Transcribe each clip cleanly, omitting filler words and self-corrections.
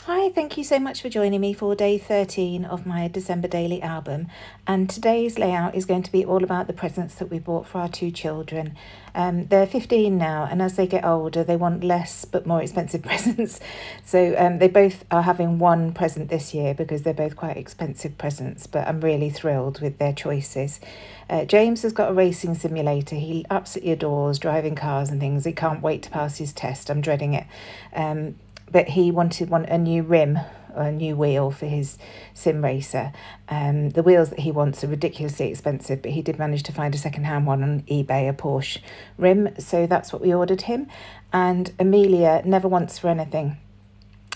Hi, thank you so much for joining me for day 13 of my December daily album. And today's layout is going to be all about the presents that we bought for our two children. They're 15 now, and as they get older, they want less but more expensive presents. So they both are having one present this year because they're both quite expensive presents, but I'm really thrilled with their choices. James has got a racing simulator. He absolutely adores driving cars and things. He can't wait to pass his test. I'm dreading it. But he wanted a new rim or a new wheel for his sim racer. The wheels that he wants are ridiculously expensive, but he did manage to find a second-hand one on eBay, a Porsche rim, so that's what we ordered him. And Amelia never wants for anything,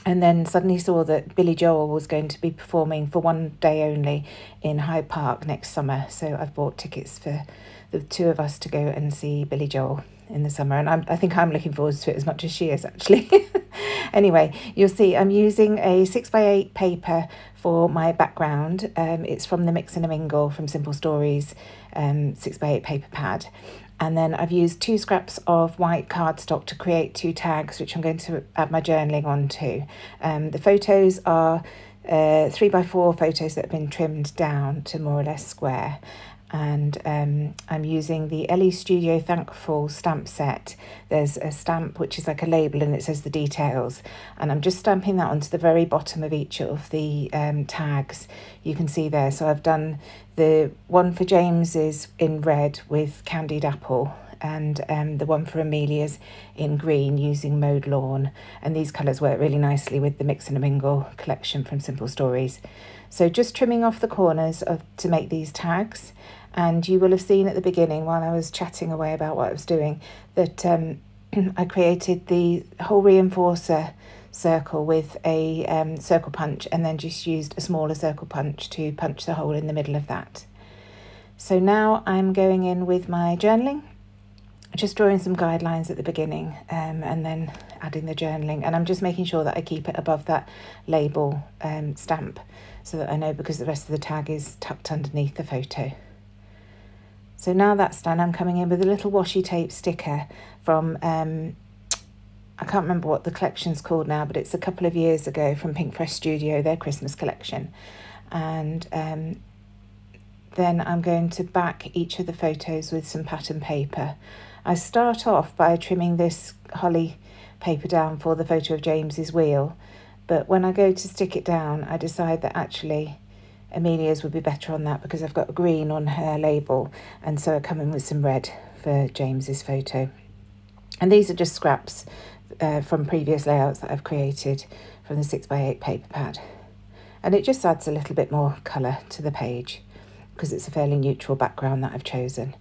and then suddenly saw that Billy Joel was going to be performing for one day only in Hyde Park next summer, so I've bought tickets for the two of us to go and see Billy Joel in the summer, and I think I'm looking forward to it as much as she is, actually. Anyway, you'll see I'm using a 6x8 paper for my background. It's from the Mix and a Mingle from Simple Stories 6x8 paper pad. And then I've used 2 scraps of white cardstock to create 2 tags, which I'm going to add my journaling onto. The photos are 3x4 photos that have been trimmed down to more or less square. And I'm using the Ellie Studio Thankful stamp set. There's a stamp which is like a label and it says the details, and I'm just stamping that onto the very bottom of each of the tags you can see there. So I've done the one for James's in red with candied apple, and the one for Amelia's in green using mowed lawn, and these colours work really nicely with the Mix and a Mingle collection from Simple Stories. So just trimming off the corners to make these tags. And you will have seen at the beginning, while I was chatting away about what I was doing, that I created the whole reinforcer circle with a circle punch, and then just used a smaller circle punch to punch the hole in the middle of that. So now I'm going in with my journaling, just drawing some guidelines at the beginning, and then adding the journaling, and I'm just making sure that I keep it above that label stamp, so that I know, because the rest of the tag is tucked underneath the photo. So now that's done, I'm coming in with a little washi tape sticker from, I can't remember what the collection's called now, but it's a couple of years ago from Pink Fresh Studio, their Christmas collection. And then I'm going to back each of the photos with some pattern paper. I start off by trimming this holly paper down for the photo of James's wheel, but when I go to stick it down, I decide that actually Amelia's would be better on that, because I've got green on her label, and so I come in with some red for James's photo. And these are just scraps from previous layouts that I've created from the 6x8 paper pad, and it just adds a little bit more colour to the page because it's a fairly neutral background that I've chosen.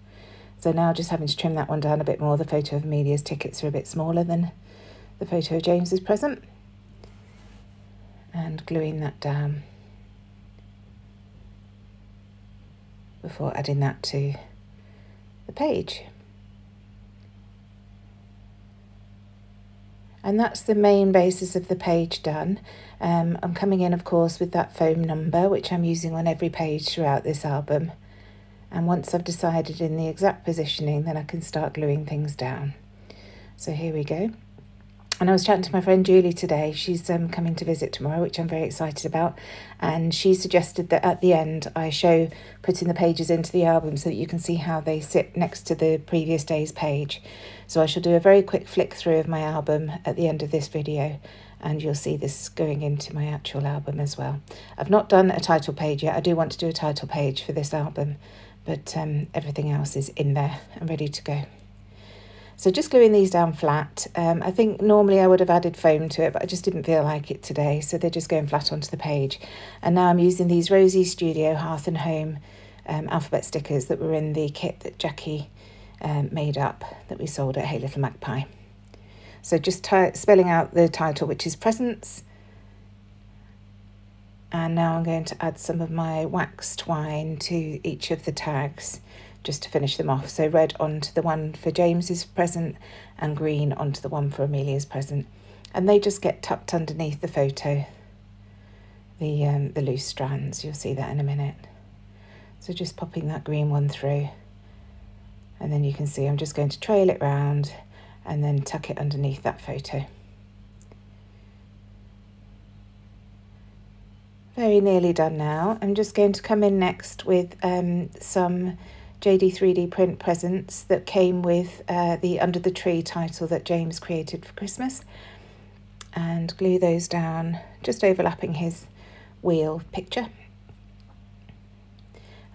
So now just having to trim that one down a bit more. The photo of Amelia's tickets are a bit smaller than the photo of James's present, and gluing that down before adding that to the page. And that's the main basis of the page done. I'm coming in, of course, with that foam number, which I'm using on every page throughout this album. And once I've decided in the exact positioning, then I can start gluing things down. So here we go. And I was chatting to my friend Julie today. She's coming to visit tomorrow, which I'm very excited about. And she suggested that at the end I show putting the pages into the album so that you can see how they sit next to the previous day's page. So I shall do a very quick flick through of my album at the end of this video, and you'll see this going into my actual album as well. I've not done a title page yet. I do want to do a title page for this album, but everything else is in there and ready to go. So just gluing these down flat. I think normally I would have added foam to it, but I just didn't feel like it today, so they're just going flat onto the page. And now I'm using these Rosie Studio Hearth and Home alphabet stickers that were in the kit that Jackie made up that we sold at Hey Little Magpie. So just spelling out the title, which is Presents. And now I'm going to add some of my wax twine to each of the tags, just to finish them off. So red onto the one for James's present, and green onto the one for Amelia's present. And they just get tucked underneath the photo, the loose strands. You'll see that in a minute. So just popping that green one through, and then you can see I'm just going to trail it round and then tuck it underneath that photo. Very nearly done now. I'm just going to come in next with some JD3D print presents that came with the Under the Tree title that James created for Christmas, and glue those down, just overlapping his wheel picture.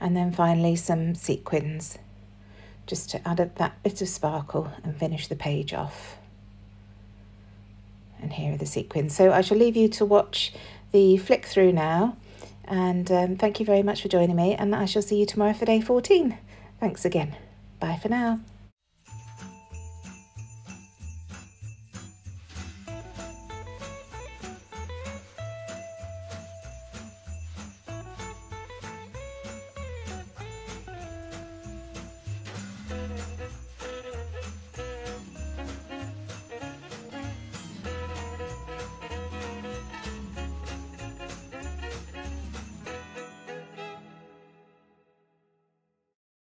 And then finally some sequins, just to add up that bit of sparkle and finish the page off. And here are the sequins. So I shall leave you to watch the flick through now, and thank you very much for joining me, and I shall see you tomorrow for day 14. Thanks again. Bye for now.